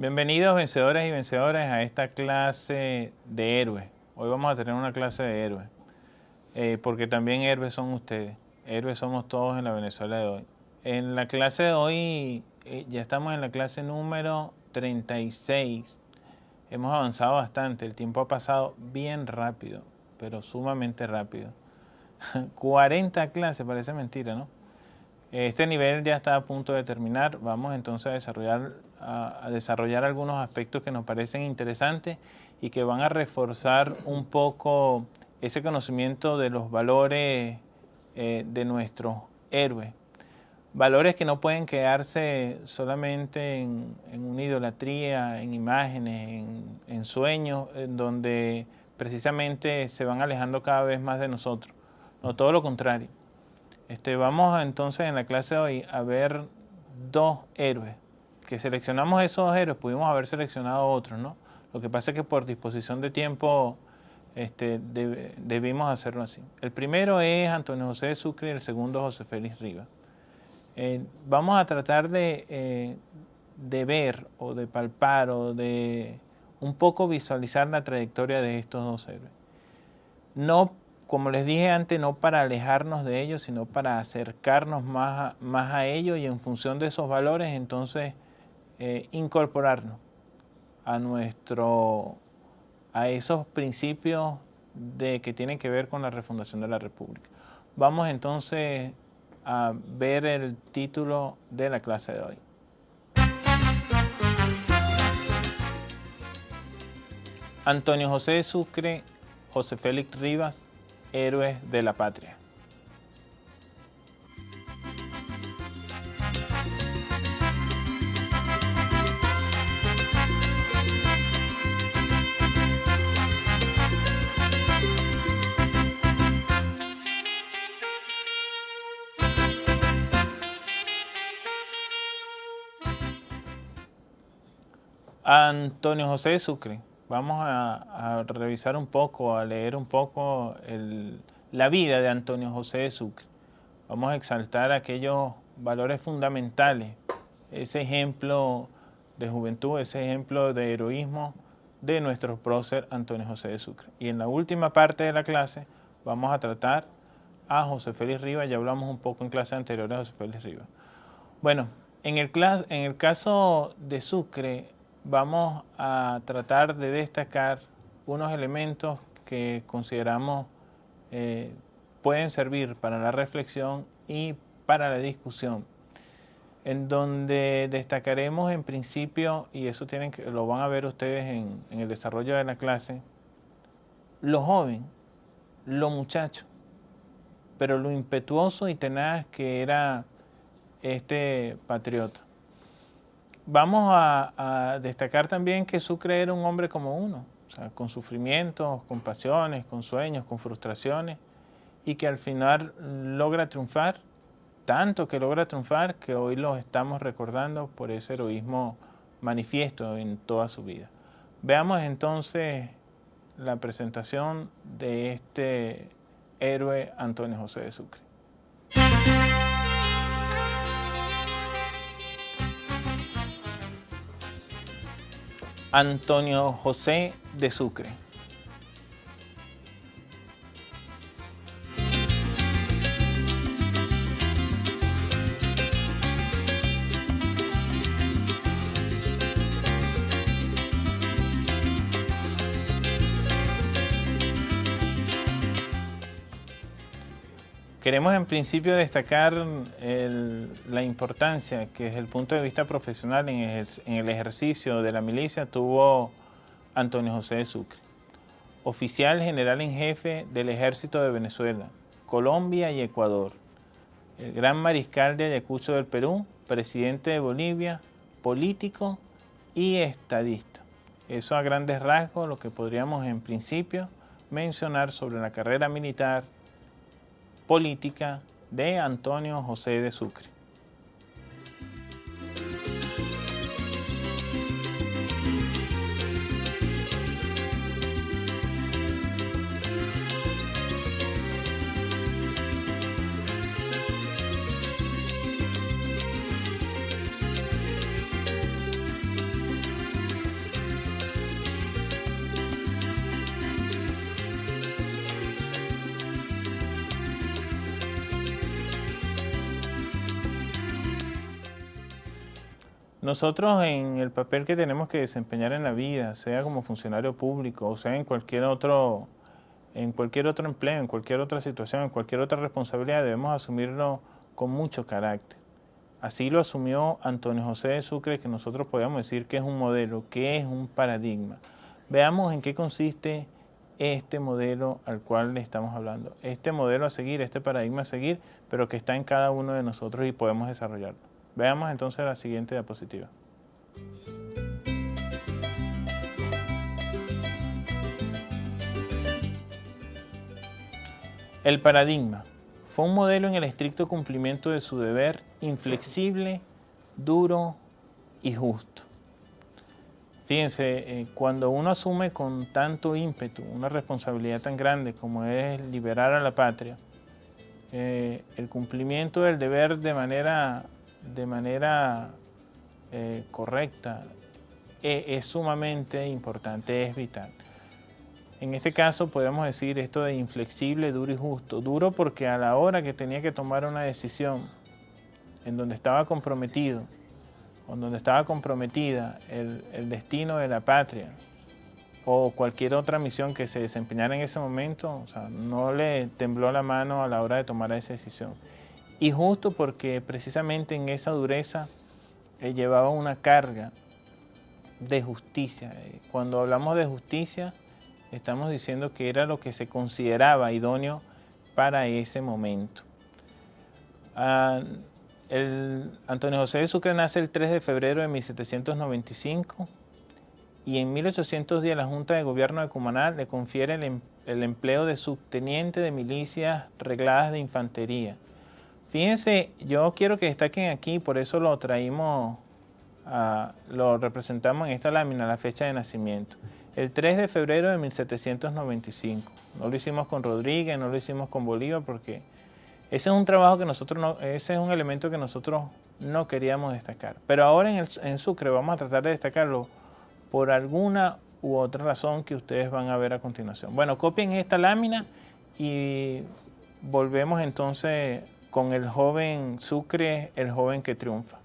Bienvenidos vencedores y vencedoras a esta clase de héroes. Hoy vamos a tener una clase de héroes, porque también héroes son ustedes. Héroes somos todos en la Venezuela de hoy. En la clase de hoy ya estamos en la clase número 36. Hemos avanzado bastante, el tiempo ha pasado bien rápido, pero sumamente rápido. 40 clases, parece mentira, ¿no? Este nivel ya está a punto de terminar. Vamos entonces a desarrollar algunos aspectos que nos parecen interesantes y que van a reforzar un poco ese conocimiento de los valores de nuestros héroes. Valores que no pueden quedarse solamente en una idolatría, en imágenes, en sueños, en donde precisamente se van alejando cada vez más de nosotros. No, todo lo contrario. Vamos entonces en la clase de hoy a ver dos héroes. Que seleccionamos esos dos héroes, pudimos haber seleccionado otros, ¿no? Lo que pasa es que por disposición de tiempo debimos hacerlo así. El primero es Antonio José de Sucre y el segundo José Félix Rivas. Vamos a tratar de ver o de palpar o de un poco visualizar la trayectoria de estos dos héroes. No, como les dije antes, no para alejarnos de ellos, sino para acercarnos más a ellos y en función de esos valores, entonces incorporarnos a esos principios que tienen que ver con la refundación de la República. Vamos entonces a ver el título de la clase de hoy. Antonio José de Sucre, José Félix Rivas, héroes de la patria. Antonio José de Sucre. Vamos a revisar un poco, a leer un poco la vida de Antonio José de Sucre. Vamos a exaltar aquellos valores fundamentales, ese ejemplo de juventud, ese ejemplo de heroísmo de nuestro prócer Antonio José de Sucre. Y en la última parte de la clase vamos a tratar a José Félix Rivas. Ya hablamos un poco en clases anteriores de José Félix Rivas. Bueno, en el caso de Sucre, vamos a tratar de destacar unos elementos que consideramos pueden servir para la reflexión y para la discusión, en donde destacaremos en principio, y eso lo van a ver ustedes en el desarrollo de la clase, lo joven, lo muchacho, pero lo impetuoso y tenaz que era este patriota. Vamos a destacar también que Sucre era un hombre como uno, o sea, con sufrimientos, con pasiones, con sueños, con frustraciones, y que al final logra triunfar, tanto que logra triunfar que hoy los estamos recordando por ese heroísmo manifiesto en toda su vida. Veamos entonces la presentación de este héroe Antonio José de Sucre. Antonio José de Sucre. Queremos en principio destacar la importancia que desde el punto de vista profesional en el ejercicio de la milicia tuvo Antonio José de Sucre. Oficial general en jefe del Ejército de Venezuela, Colombia y Ecuador. El gran mariscal de Ayacucho del Perú, presidente de Bolivia, político y estadista. Eso a grandes rasgos lo que podríamos en principio mencionar sobre la carrera militar política de Antonio José de Sucre. Nosotros en el papel que tenemos que desempeñar en la vida, sea como funcionario público o sea en cualquier otro empleo, en cualquier otra situación, en cualquier otra responsabilidad, debemos asumirlo con mucho carácter. Así lo asumió Antonio José de Sucre, que nosotros podemos decir que es un modelo, que es un paradigma. Veamos en qué consiste este modelo al cual le estamos hablando. Este modelo a seguir, este paradigma a seguir, pero que está en cada uno de nosotros y podemos desarrollarlo. Veamos entonces la siguiente diapositiva. El paradigma fue un modelo en el estricto cumplimiento de su deber, inflexible, duro y justo. Fíjense, cuando uno asume con tanto ímpetu una responsabilidad tan grande como es liberar a la patria, el cumplimiento del deber de manera correcta es sumamente importante, es vital. En este caso podemos decir esto de inflexible, duro y justo. Duro porque a la hora que tenía que tomar una decisión en donde estaba comprometido, o donde estaba comprometida el destino de la patria o cualquier otra misión que se desempeñara en ese momento, o sea, no le tembló la mano a la hora de tomar esa decisión. Y justo porque precisamente en esa dureza llevaba una carga de justicia. Cuando hablamos de justicia, estamos diciendo que era lo que se consideraba idóneo para ese momento. Antonio José de Sucre nace el 3 de febrero de 1795 y en 1810 la Junta de Gobierno de Cumaná le confiere el empleo de subteniente de milicias regladas de infantería. Fíjense, yo quiero que destaquen aquí, por eso lo traímos, lo representamos en esta lámina, la fecha de nacimiento. El 3 de febrero de 1795. No lo hicimos con Rodríguez, no lo hicimos con Bolívar, porque ese es un trabajo que ese es un elemento que nosotros no queríamos destacar. Pero ahora en Sucre vamos a tratar de destacarlo por alguna u otra razón que ustedes van a ver a continuación. Bueno, copien esta lámina y volvemos entonces con el joven Sucre, el joven que triunfa.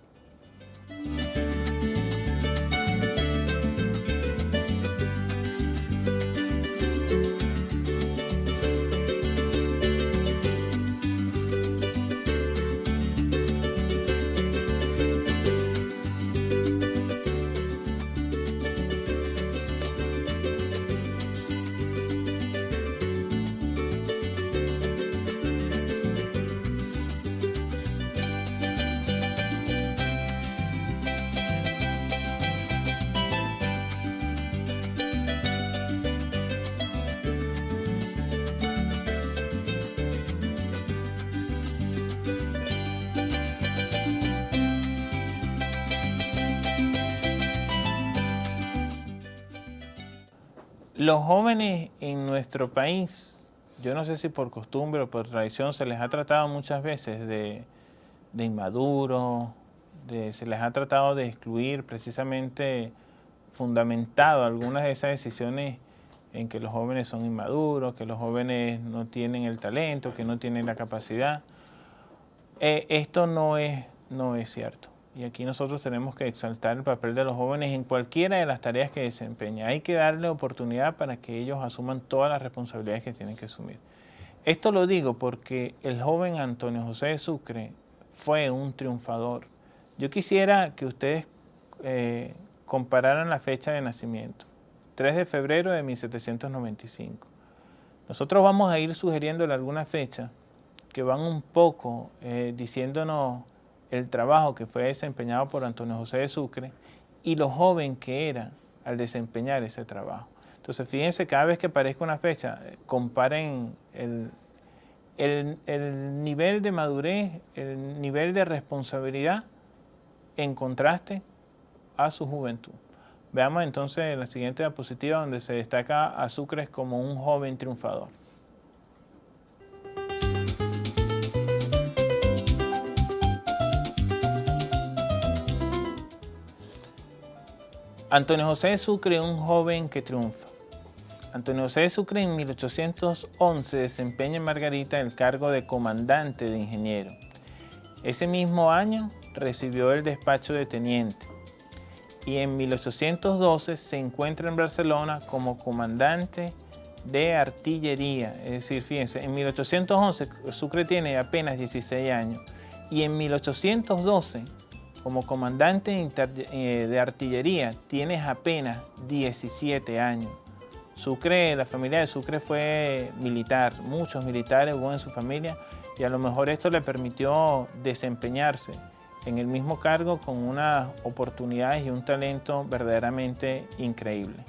Los jóvenes en nuestro país, yo no sé si por costumbre o por tradición, se les ha tratado muchas veces de inmaduros, se les ha tratado de excluir, precisamente fundamentado algunas de esas decisiones en que los jóvenes son inmaduros, que los jóvenes no tienen el talento, que no tienen la capacidad. Esto no es cierto. Y aquí nosotros tenemos que exaltar el papel de los jóvenes en cualquiera de las tareas que desempeñan. Hay que darle oportunidad para que ellos asuman todas las responsabilidades que tienen que asumir. Esto lo digo porque el joven Antonio José de Sucre fue un triunfador. Yo quisiera que ustedes compararan la fecha de nacimiento, 3 de febrero de 1795. Nosotros vamos a ir sugiriéndole algunas fechas que van un poco diciéndonos el trabajo que fue desempeñado por Antonio José de Sucre y lo joven que era al desempeñar ese trabajo. Entonces, fíjense, cada vez que aparezca una fecha, comparen el nivel de madurez, el nivel de responsabilidad en contraste a su juventud. Veamos entonces la siguiente diapositiva donde se destaca a Sucre como un joven triunfador. Antonio José de Sucre, un joven que triunfa. Antonio José de Sucre en 1811 desempeña en Margarita el cargo de comandante de ingeniero. Ese mismo año recibió el despacho de teniente. y en 1812 se encuentra en Barcelona como comandante de artillería. Es decir, fíjense, en 1811 Sucre tiene apenas 16 años y en 1812 como comandante de artillería tienes apenas 17 años. Sucre, la familia de Sucre fue militar, muchos militares hubo en su familia y a lo mejor esto le permitió desempeñarse en el mismo cargo con unas oportunidades y un talento verdaderamente increíble.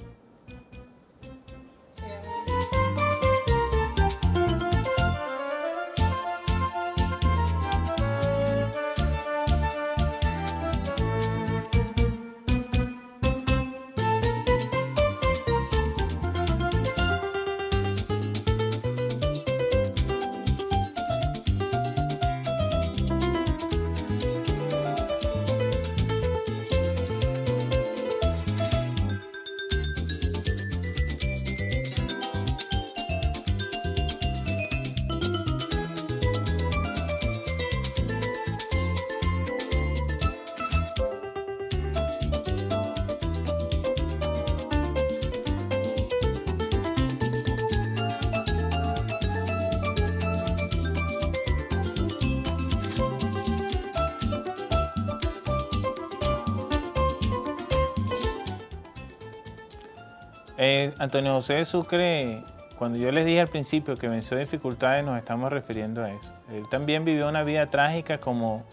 Antonio José de Sucre, cuando yo les dije al principio que venció dificultades, nos estamos refiriendo a eso. Él también vivió una vida trágica como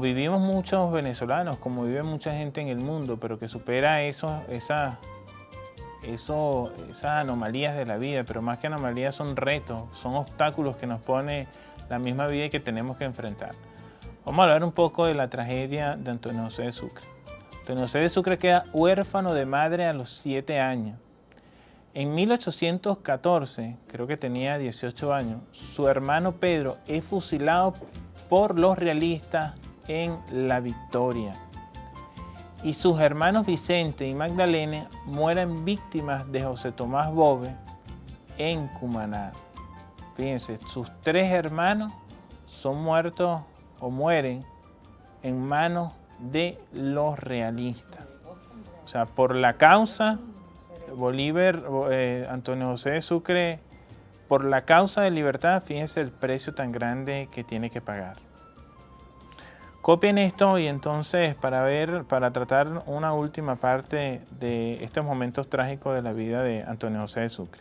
vivimos muchos venezolanos, como vive mucha gente en el mundo, pero que supera esas anomalías de la vida, pero más que anomalías son retos, son obstáculos que nos pone la misma vida y que tenemos que enfrentar. Vamos a hablar un poco de la tragedia de Antonio José de Sucre. Antonio José de Sucre queda huérfano de madre a los 7 años. En 1814, creo que tenía 18 años, su hermano Pedro es fusilado por los realistas en La Victoria. Y sus hermanos Vicente y Magdalena mueren víctimas de José Tomás Bove en Cumaná. Fíjense, sus 3 hermanos son muertos o mueren en manos de los realistas. O sea, por la causa, Antonio José de Sucre, por la causa de libertad, fíjense el precio tan grande que tiene que pagar. Copien esto y entonces para tratar una última parte de estos momentos trágicos de la vida de Antonio José de Sucre.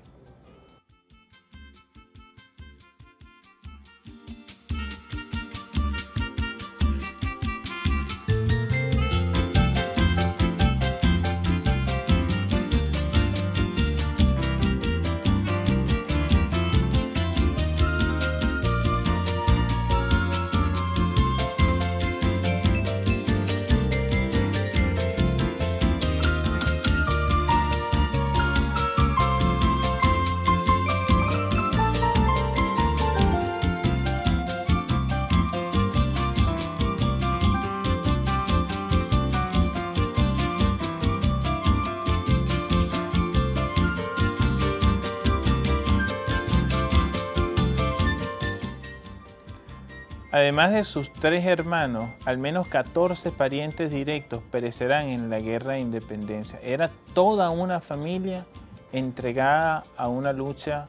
Además de sus 3 hermanos, al menos 14 parientes directos perecerán en la Guerra de Independencia. Era toda una familia entregada a una lucha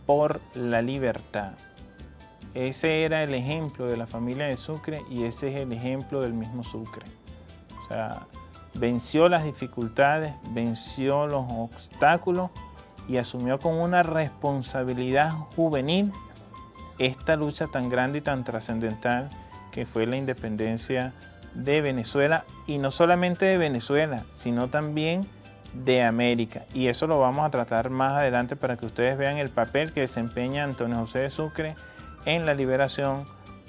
por la libertad. Ese era el ejemplo de la familia de Sucre y ese es el ejemplo del mismo Sucre. O sea, venció las dificultades, venció los obstáculos y asumió con una responsabilidad juvenil esta lucha tan grande y tan trascendental que fue la independencia de Venezuela, y no solamente de Venezuela, sino también de América. Y eso lo vamos a tratar más adelante para que ustedes vean el papel que desempeña Antonio José de Sucre en la liberación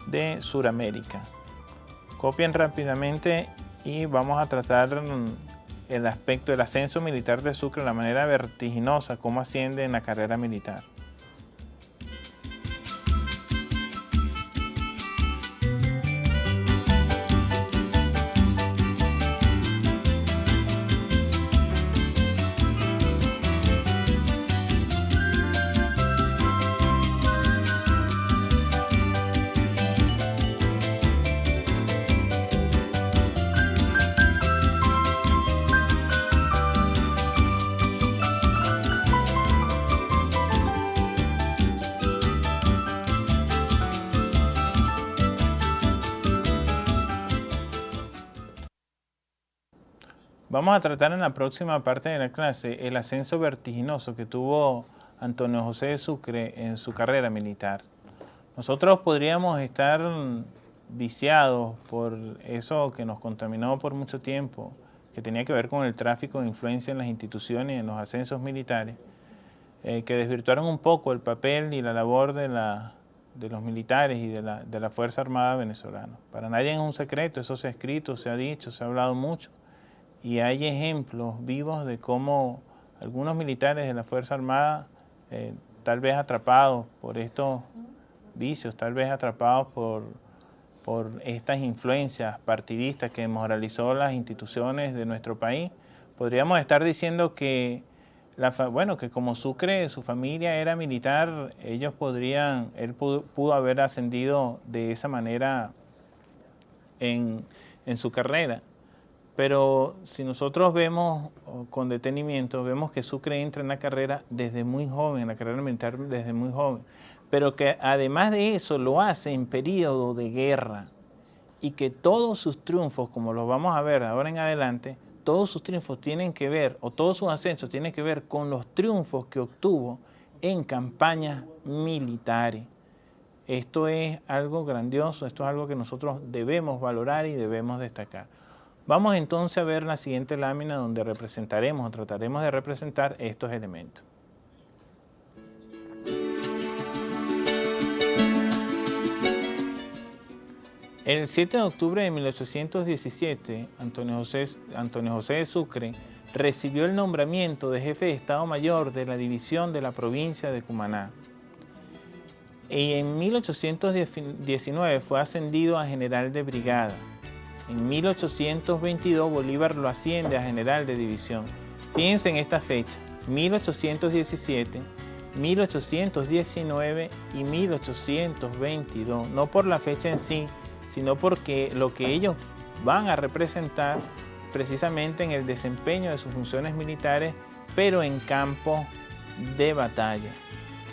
de Sudamérica. Copien rápidamente y vamos a tratar el aspecto del ascenso militar de Sucre, la manera vertiginosa, cómo asciende en la carrera militar. Vamos a tratar en la próxima parte de la clase el ascenso vertiginoso que tuvo Antonio José de Sucre en su carrera militar. Nosotros podríamos estar viciados por eso que nos contaminó por mucho tiempo, que tenía que ver con el tráfico de influencia en las instituciones y en los ascensos militares, que desvirtuaron un poco el papel y la labor de los militares y de la Fuerza Armada venezolana. Para nadie es un secreto, eso se ha escrito, se ha dicho, se ha hablado mucho, y hay ejemplos vivos de cómo algunos militares de la Fuerza Armada, tal vez atrapados por estos vicios, tal vez atrapados por estas influencias partidistas que desmoralizó las instituciones de nuestro país, podríamos estar diciendo que que como Sucre, su familia era militar, él pudo haber ascendido de esa manera en su carrera. Pero si nosotros vemos con detenimiento, vemos que Sucre entra en la carrera desde muy joven, en la carrera militar desde muy joven, pero que además de eso lo hace en periodo de guerra, y que todos sus triunfos, como los vamos a ver ahora en adelante, todos sus triunfos tienen que ver, o todos sus ascensos tienen que ver con los triunfos que obtuvo en campañas militares. Esto es algo grandioso, esto es algo que nosotros debemos valorar y debemos destacar. Vamos entonces a ver la siguiente lámina donde representaremos o trataremos de representar estos elementos. El 7 de octubre de 1817, Antonio José de Sucre recibió el nombramiento de jefe de Estado Mayor de la división de la provincia de Cumaná. Y en 1819 fue ascendido a general de brigada. En 1822 Bolívar lo asciende a general de división. Fíjense en esta fecha, 1817, 1819 y 1822, no por la fecha en sí, sino porque lo que ellos van a representar precisamente en el desempeño de sus funciones militares, pero en campo de batalla.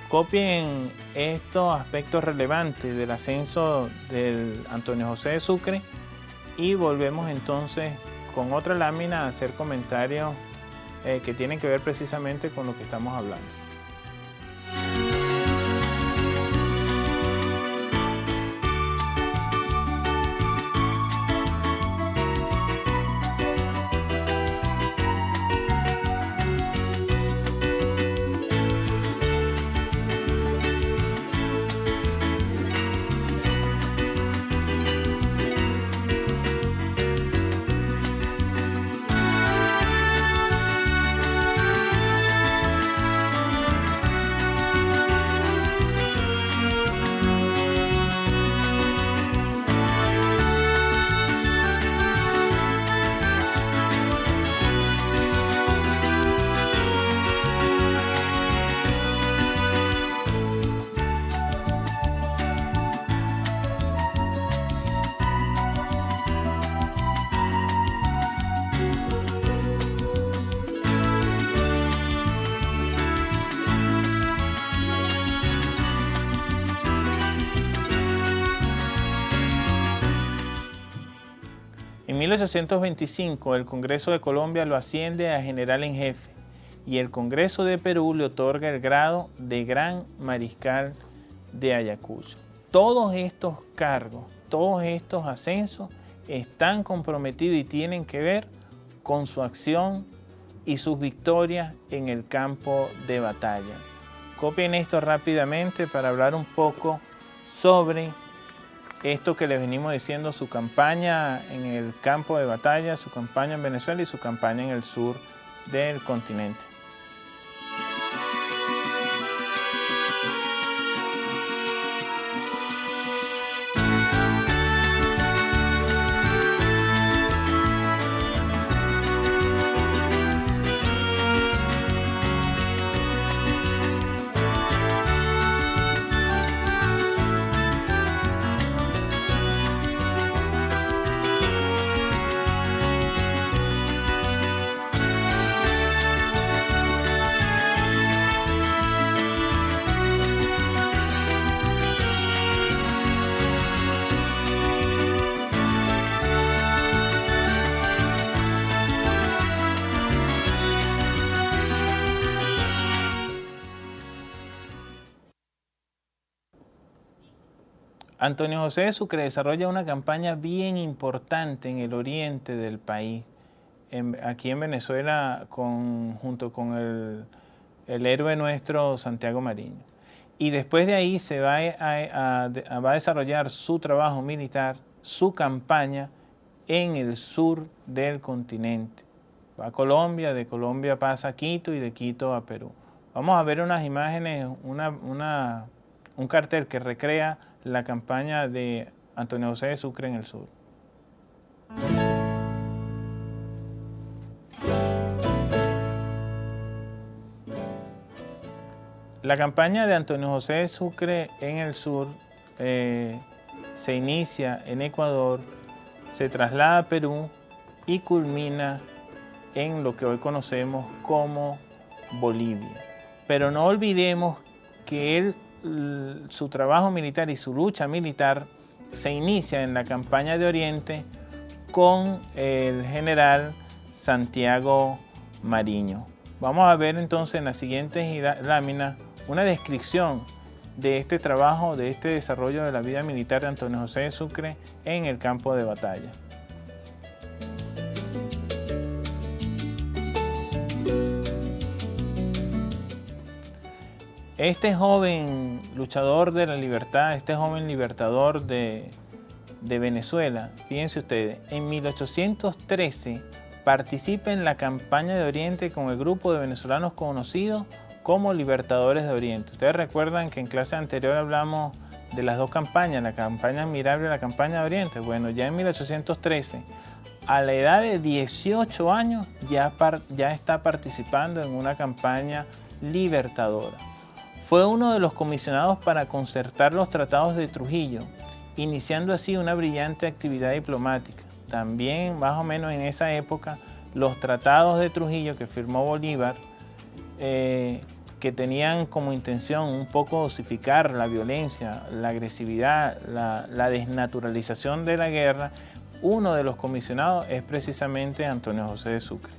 Copien estos aspectos relevantes del ascenso del Antonio José de Sucre y volvemos entonces con otra lámina a hacer comentarios que tienen que ver precisamente con lo que estamos hablando. En 1825 el Congreso de Colombia lo asciende a general en jefe y el Congreso de Perú le otorga el grado de Gran Mariscal de Ayacucho. Todos estos cargos, todos estos ascensos están comprometidos y tienen que ver con su acción y sus victorias en el campo de batalla. Copien esto rápidamente para hablar un poco sobre esto que les venimos diciendo, su campaña en el campo de batalla, su campaña en Venezuela y su campaña en el sur del continente. Antonio José de Sucre desarrolla una campaña bien importante en el oriente del país, aquí en Venezuela, junto con el héroe nuestro Santiago Mariño. Y después de ahí se va a desarrollar su trabajo militar, su campaña en el sur del continente. Va a Colombia, de Colombia pasa a Quito y de Quito a Perú. Vamos a ver unas imágenes, un cartel que recrea la campaña de Antonio José de Sucre en el sur. La campaña de Antonio José de Sucre en el sur se inicia en Ecuador, se traslada a Perú y culmina en lo que hoy conocemos como Bolivia. Pero no olvidemos que su trabajo militar y su lucha militar se inicia en la campaña de Oriente con el general Santiago Mariño. Vamos a ver entonces en las siguientes láminas una descripción de este trabajo, de este desarrollo de la vida militar de Antonio José de Sucre en el campo de batalla. Este joven luchador de la libertad, este joven libertador de Venezuela, fíjense ustedes, en 1813 participa en la campaña de Oriente con el grupo de venezolanos conocidos como Libertadores de Oriente. Ustedes recuerdan que en clase anterior hablamos de las dos campañas, la campaña admirable y la campaña de Oriente. Bueno, ya en 1813, a la edad de 18 años, ya está participando en una campaña libertadora. Fue uno de los comisionados para concertar los tratados de Trujillo, iniciando así una brillante actividad diplomática. También, más o menos en esa época, los tratados de Trujillo que firmó Bolívar, que tenían como intención un poco dosificar la violencia, la agresividad, la desnaturalización de la guerra, uno de los comisionados es precisamente Antonio José de Sucre.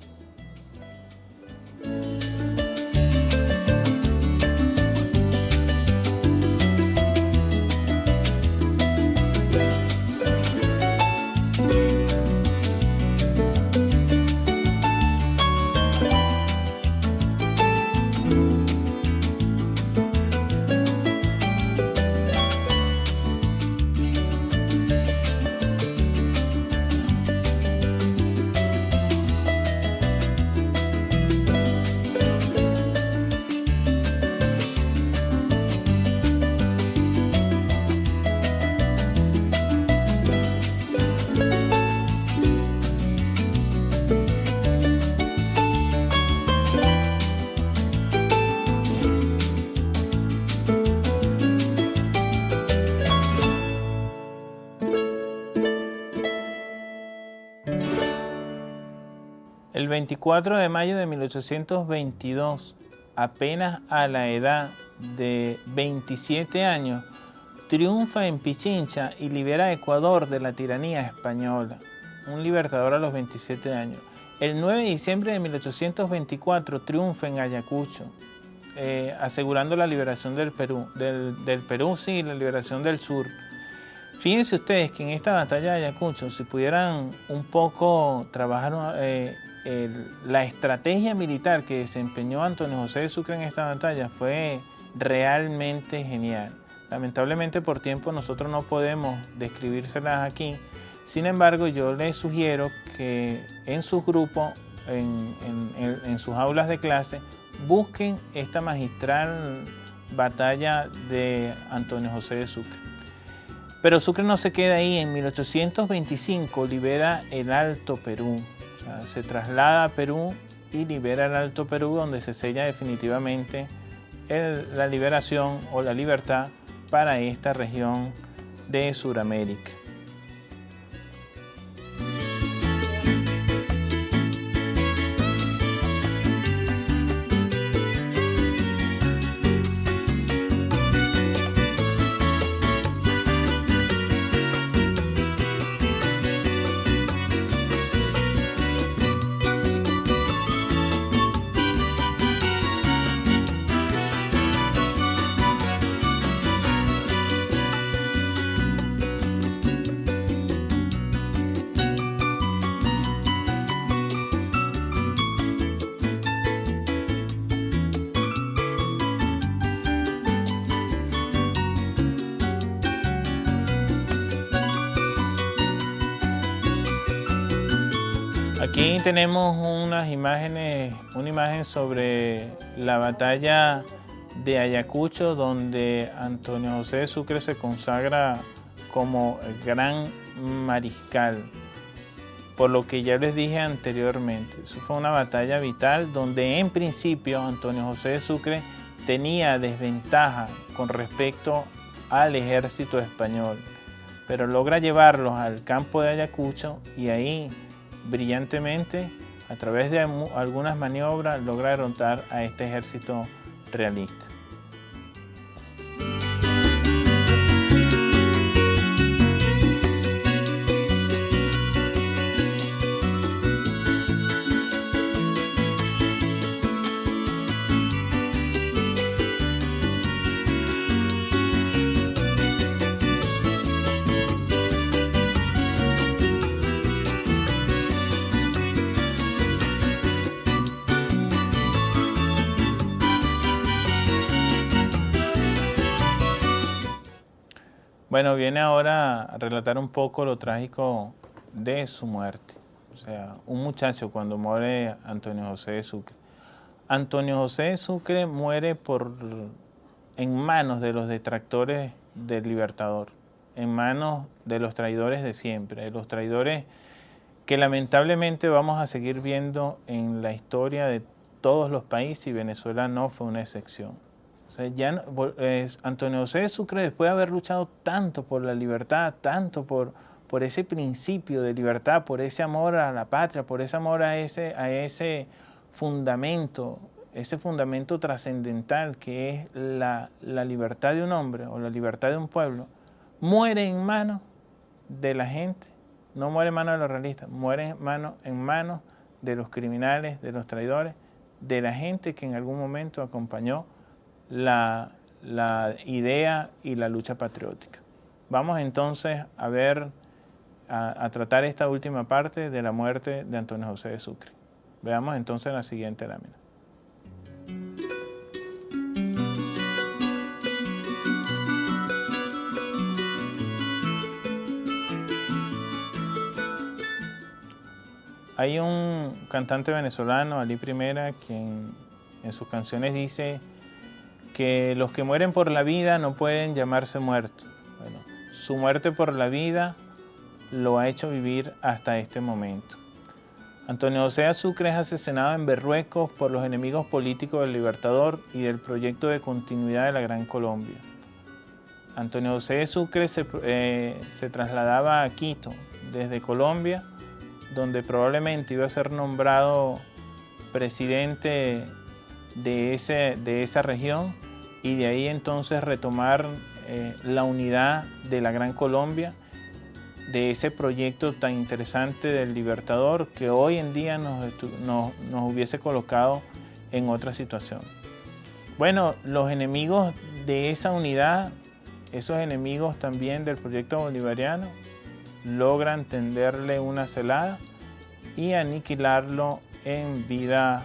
El 24 de mayo de 1822, apenas a la edad de 27 años, triunfa en Pichincha y libera a Ecuador de la tiranía española. Un libertador a los 27 años. El 9 de diciembre de 1824 triunfa en Ayacucho, asegurando la liberación del Perú, del Perú, sí, la liberación del sur. Fíjense ustedes que en esta batalla de Ayacucho, si pudieran un poco trabajar la estrategia militar que desempeñó Antonio José de Sucre en esta batalla fue realmente genial. Lamentablemente por tiempo nosotros no podemos describírselas aquí. Sin embargo, yo les sugiero que en sus grupos, en sus aulas de clase, busquen esta magistral batalla de Antonio José de Sucre. Pero Sucre no se queda ahí. En 1825 libera el Alto Perú. O sea, se traslada a Perú y libera el Alto Perú, donde se sella definitivamente la liberación o la libertad para esta región de Sudamérica. Aquí tenemos unas imágenes, una imagen sobre la batalla de Ayacucho, donde Antonio José de Sucre se consagra como el gran mariscal, por lo que ya les dije anteriormente. Eso fue una batalla vital donde en principio Antonio José de Sucre tenía desventaja con respecto al ejército español, pero logra llevarlos al campo de Ayacucho y ahí brillantemente, a través de algunas maniobras, logra derrotar a este ejército realista. Bueno, viene ahora a relatar un poco lo trágico de su muerte. O sea, un muchacho cuando muere Antonio José de Sucre. Antonio José de Sucre muere en manos de los detractores del Libertador, en manos de los traidores de siempre, de los traidores que lamentablemente vamos a seguir viendo en la historia de todos los países, y Venezuela no fue una excepción. O sea, Antonio José de Sucre, después de haber luchado tanto por la libertad, tanto por ese principio de libertad, por ese amor a la patria, por ese amor a ese fundamento trascendental que es la libertad de un hombre o la libertad de un pueblo, muere en manos de la gente, no muere en manos de los realistas, muere en manos de los criminales, de los traidores, de la gente que en algún momento acompañó la idea y la lucha patriótica. Vamos entonces a tratar esta última parte de la muerte de Antonio José de Sucre. Veamos entonces la siguiente lámina. Hay un cantante venezolano, Ali Primera, quien en sus canciones dice que los que mueren por la vida no pueden llamarse muertos. Bueno, su muerte por la vida lo ha hecho vivir hasta este momento. Antonio José de Sucre es asesinado en Berruecos por los enemigos políticos del Libertador y del proyecto de continuidad de la Gran Colombia. Antonio José de Sucre se trasladaba a Quito desde Colombia, donde probablemente iba a ser nombrado presidente de esa región, y de ahí entonces retomar la unidad de la Gran Colombia, de ese proyecto tan interesante del Libertador que hoy en día nos hubiese colocado en otra situación. Bueno, los enemigos de esa unidad, esos enemigos también del proyecto bolivariano, logran tenderle una celada y aniquilarlo en vida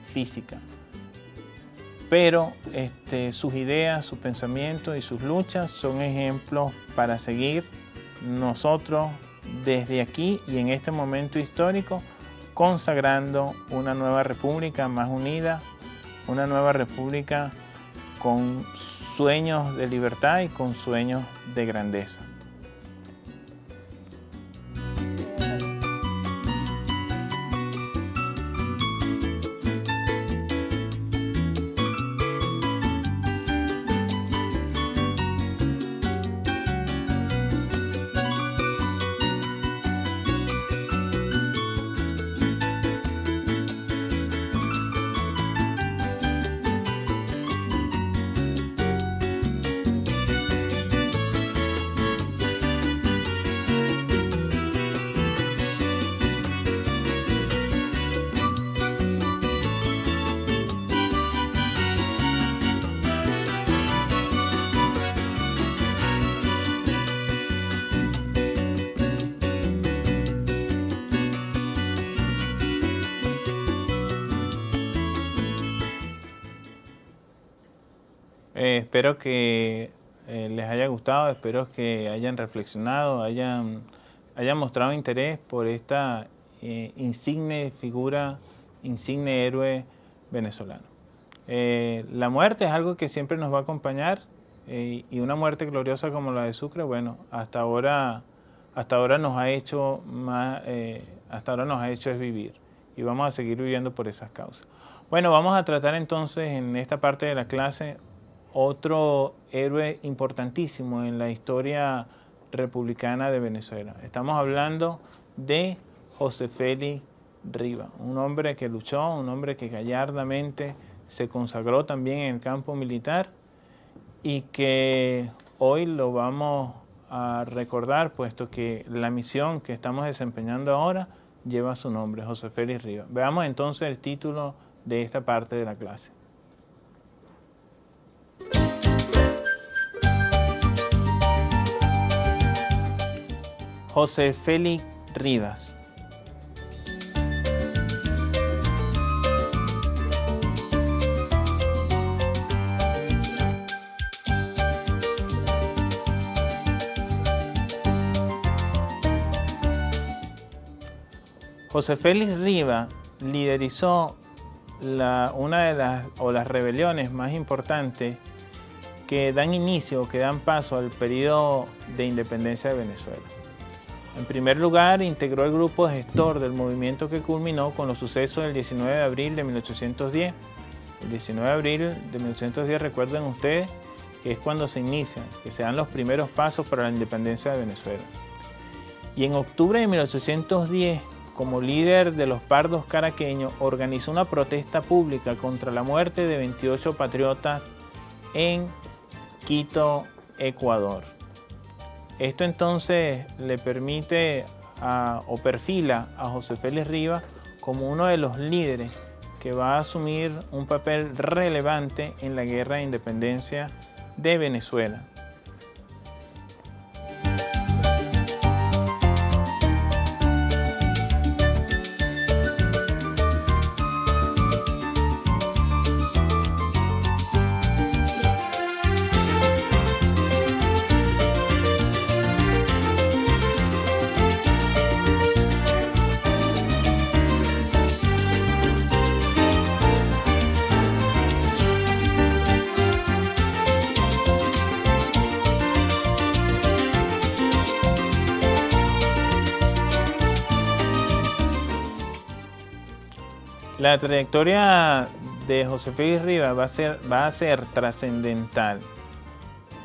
física. Pero sus ideas, sus pensamientos y sus luchas son ejemplos para seguir nosotros desde aquí y en este momento histórico, consagrando una nueva república más unida, una nueva república con sueños de libertad y con sueños de grandeza. Espero que les haya gustado, espero que hayan reflexionado, hayan mostrado interés por esta insigne figura, insigne héroe venezolano. La muerte es algo que siempre nos va a acompañar, y una muerte gloriosa como la de Sucre, bueno, hasta ahora nos ha hecho es vivir, y vamos a seguir viviendo por esas causas. Bueno, vamos a tratar entonces en esta parte de la clase otro héroe importantísimo en la historia republicana de Venezuela. Estamos hablando de José Félix Rivas, un hombre que luchó, un hombre que gallardamente se consagró también en el campo militar y que hoy lo vamos a recordar, puesto que la misión que estamos desempeñando ahora lleva su nombre, José Félix Rivas. Veamos entonces el título de esta parte de la clase. José Félix Rivas. José Félix Rivas liderizó una de las rebeliones más importantes que dan inicio, que dan paso al periodo de independencia de Venezuela. En primer lugar, integró el grupo gestor del movimiento que culminó con los sucesos del 19 de abril de 1810. El 19 de abril de 1810, recuerden ustedes, que es cuando se inicia, que se dan los primeros pasos para la independencia de Venezuela. Y en octubre de 1810, como líder de los pardos caraqueños, organizó una protesta pública contra la muerte de 28 patriotas en Quito, Ecuador. Esto entonces le permite o perfila a José Félix Rivas como uno de los líderes que va a asumir un papel relevante en la guerra de independencia de Venezuela. La trayectoria de José Félix Rivas va a ser trascendental.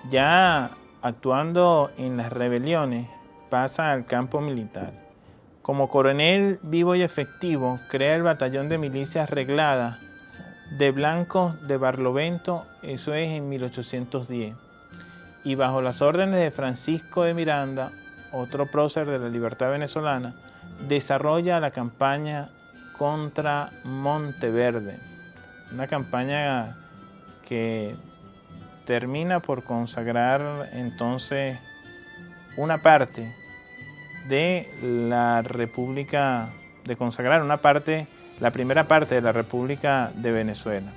Ya actuando en las rebeliones, pasa al campo militar. Como coronel vivo y efectivo, crea el batallón de milicias regladas de blancos de Barlovento, eso es en 1810. Y bajo las órdenes de Francisco de Miranda, otro prócer de la libertad venezolana, desarrolla la campaña contra Monteverde, una campaña que termina por consagrar entonces una parte de la República, la primera parte de la República de Venezuela.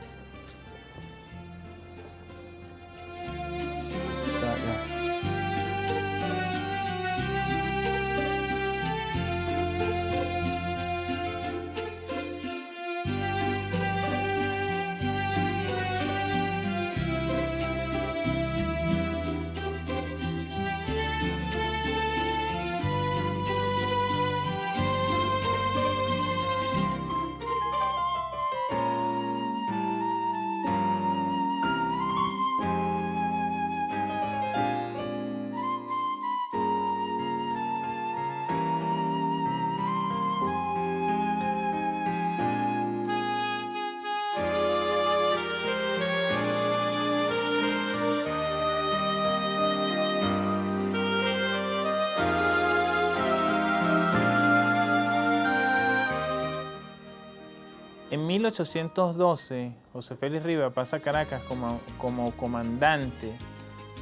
En 1812, José Félix Rivas pasa a Caracas como comandante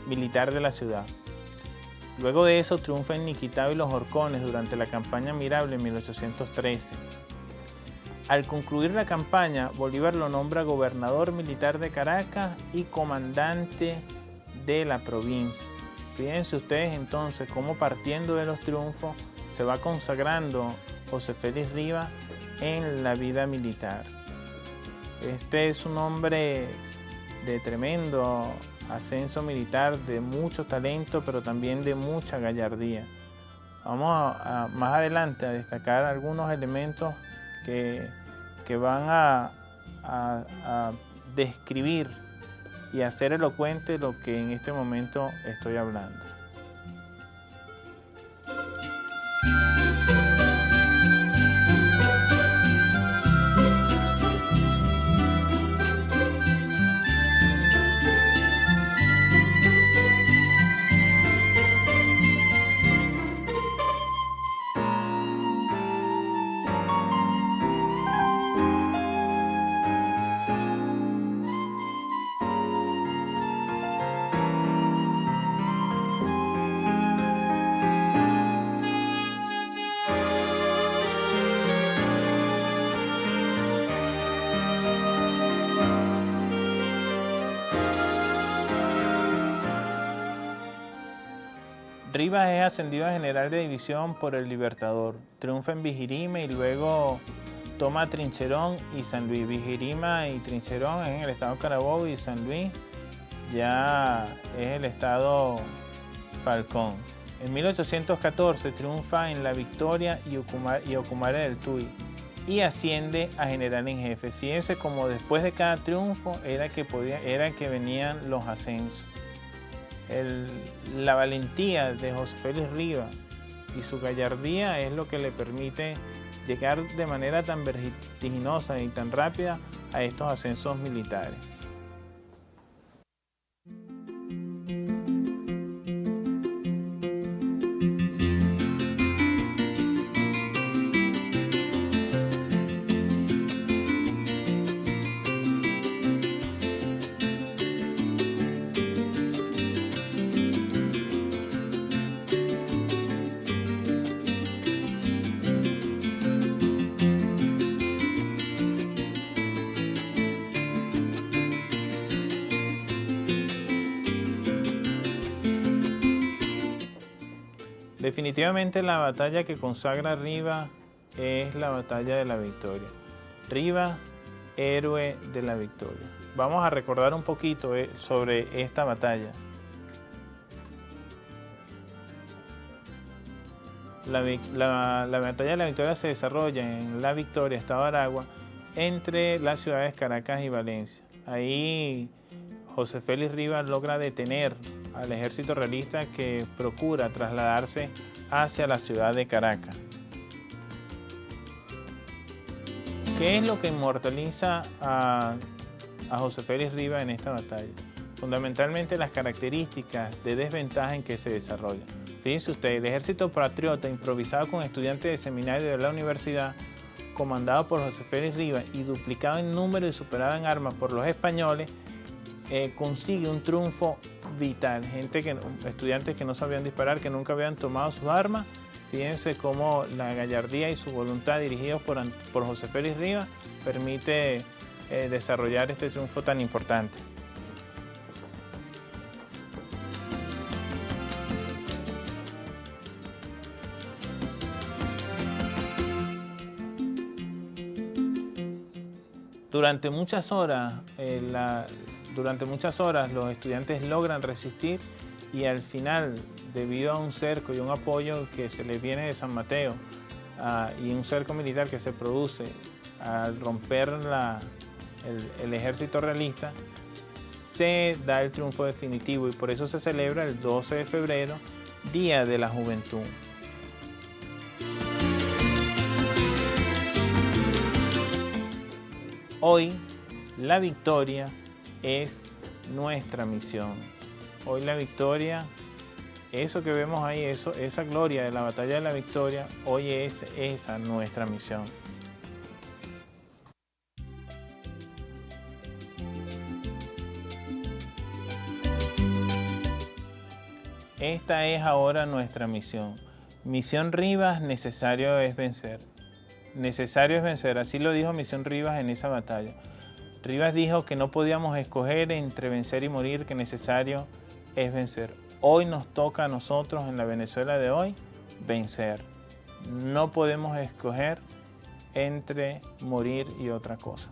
militar de la ciudad. Luego de eso triunfa en Niquitao y Los Horcones durante la campaña Mirable en 1813. Al concluir la campaña, Bolívar lo nombra gobernador militar de Caracas y comandante de la provincia. Fíjense ustedes entonces cómo, partiendo de los triunfos, se va consagrando José Félix Rivas en la vida militar. Este es un hombre de tremendo ascenso militar, de mucho talento, pero también de mucha gallardía. Vamos más adelante a destacar algunos elementos que van a describir y hacer elocuente lo que en este momento estoy hablando. Rivas es ascendido a general de división por el Libertador. Triunfa en Bijirima y luego toma Trincherón y San Luis. Bijirima y Trincherón es en el estado Carabobo y San Luis ya es el estado Falcón. En 1814 triunfa en La Victoria y Ocumare del Tuy y asciende a general en jefe. Fíjense como después de cada triunfo era que venían los ascensos. La valentía de José Félix Rivas y su gallardía es lo que le permite llegar de manera tan vertiginosa y tan rápida a estos ascensos militares. Definitivamente la batalla que consagra a Rivas es la batalla de la Victoria. Rivas, héroe de la Victoria. Vamos a recordar un poquito sobre esta batalla. La batalla de la Victoria se desarrolla en La Victoria, estado de Aragua, entre las ciudades Caracas y Valencia. Ahí José Félix Rivas logra detener al ejército realista que procura trasladarse hacia la ciudad de Caracas. ¿Qué es lo que inmortaliza a José Félix Rivas en esta batalla? Fundamentalmente las características de desventaja en que se desarrolla. Fíjense ustedes, el ejército patriota improvisado con estudiantes de seminario de la universidad, comandado por José Félix Rivas y duplicado en número y superado en armas por los españoles, consigue un triunfo vital. Estudiantes que no sabían disparar, que nunca habían tomado sus armas. Fíjense cómo la gallardía y su voluntad dirigidos por José Félix Rivas permite desarrollar este triunfo tan importante. Durante muchas horas los estudiantes logran resistir y al final, debido a un cerco y un apoyo que se les viene de San Mateo y un cerco militar que se produce al romper el ejército realista, se da el triunfo definitivo y por eso se celebra el 12 de febrero, Día de la Juventud. Hoy la victoria es nuestra misión. Hoy la victoria, eso que vemos ahí, esa gloria de la batalla de la victoria, hoy es esa nuestra misión. Esta es ahora nuestra misión. Misión Rivas, necesario es vencer. Necesario es vencer, así lo dijo Misión Rivas en esa batalla. Rivas dijo que no podíamos escoger entre vencer y morir, que necesario es vencer. Hoy nos toca a nosotros, en la Venezuela de hoy, vencer. no podemos escoger entre morir y otra cosa.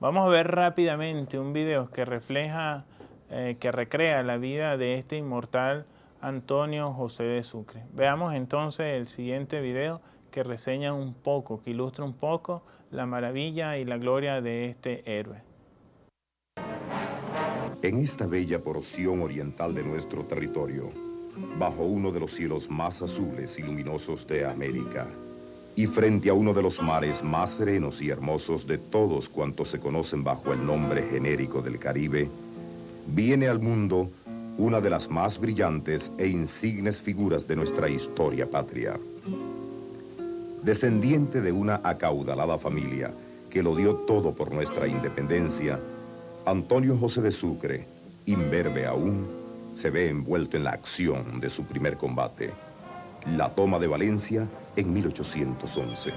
Vamos a ver rápidamente un video que refleja, que recrea la vida de este inmortal Antonio José de Sucre. Veamos entonces el siguiente video que reseña un poco, que ilustra un poco la maravilla y la gloria de este héroe. En esta bella porción oriental de nuestro territorio, bajo uno de los cielos más azules y luminosos de América, y frente a uno de los mares más serenos y hermosos de todos cuantos se conocen bajo el nombre genérico del Caribe, viene al mundo una de las más brillantes e insignes figuras de nuestra historia patria. Descendiente de una acaudalada familia que lo dio todo por nuestra independencia, Antonio José de Sucre, imberbe aún, se ve envuelto en la acción de su primer combate, la toma de Valencia en 1811.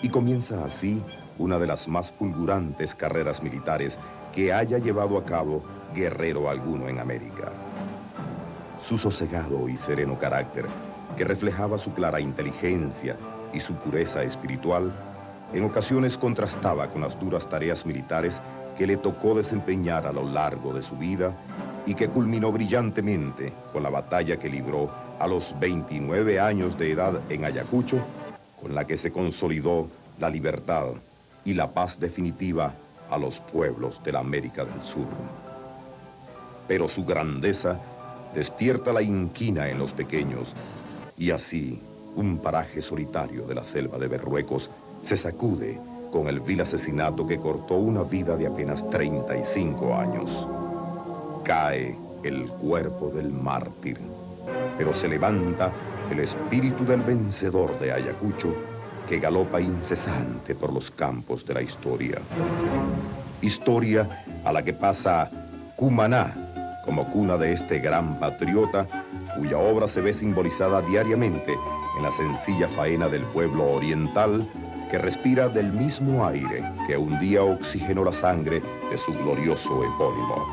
Y comienza así una de las más fulgurantes carreras militares que haya llevado a cabo guerrero alguno en América. Su sosegado y sereno carácter, que reflejaba su clara inteligencia y su pureza espiritual, en ocasiones contrastaba con las duras tareas militares que le tocó desempeñar a lo largo de su vida y que culminó brillantemente con la batalla que libró a los 29 años de edad en Ayacucho, con la que se consolidó la libertad y la paz definitiva a los pueblos de la América del Sur. Pero su grandeza despierta la inquina en los pequeños, y así un paraje solitario de la selva de Berruecos se sacude con el vil asesinato que cortó una vida de apenas 35 años. Cae el cuerpo del mártir, pero se levanta el espíritu del vencedor de Ayacucho, que galopa incesante por los campos de la historia. Historia a la que pasa Cumaná como cuna de este gran patriota, cuya obra se ve simbolizada diariamente en la sencilla faena del pueblo oriental, que respira del mismo aire que un día oxigenó la sangre de su glorioso epónimo,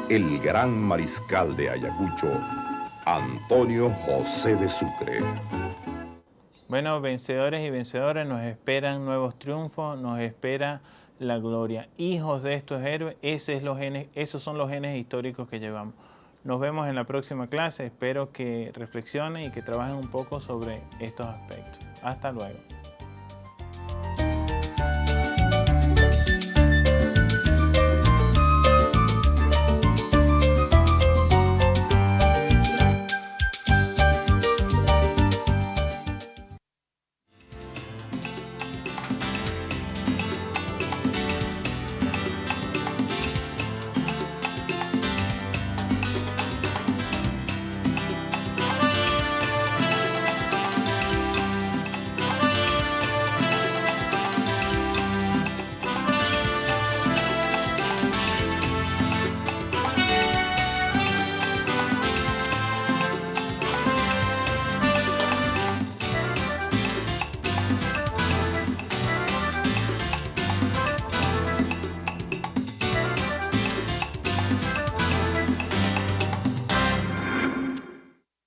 el gran mariscal de Ayacucho, Antonio José de Sucre. Bueno, vencedores y vencedoras, nos esperan nuevos triunfos, nos espera la gloria. Hijos de estos héroes, esos son los genes históricos que llevamos. Nos vemos en la próxima clase. Espero que reflexionen y que trabajen un poco sobre estos aspectos. Hasta luego.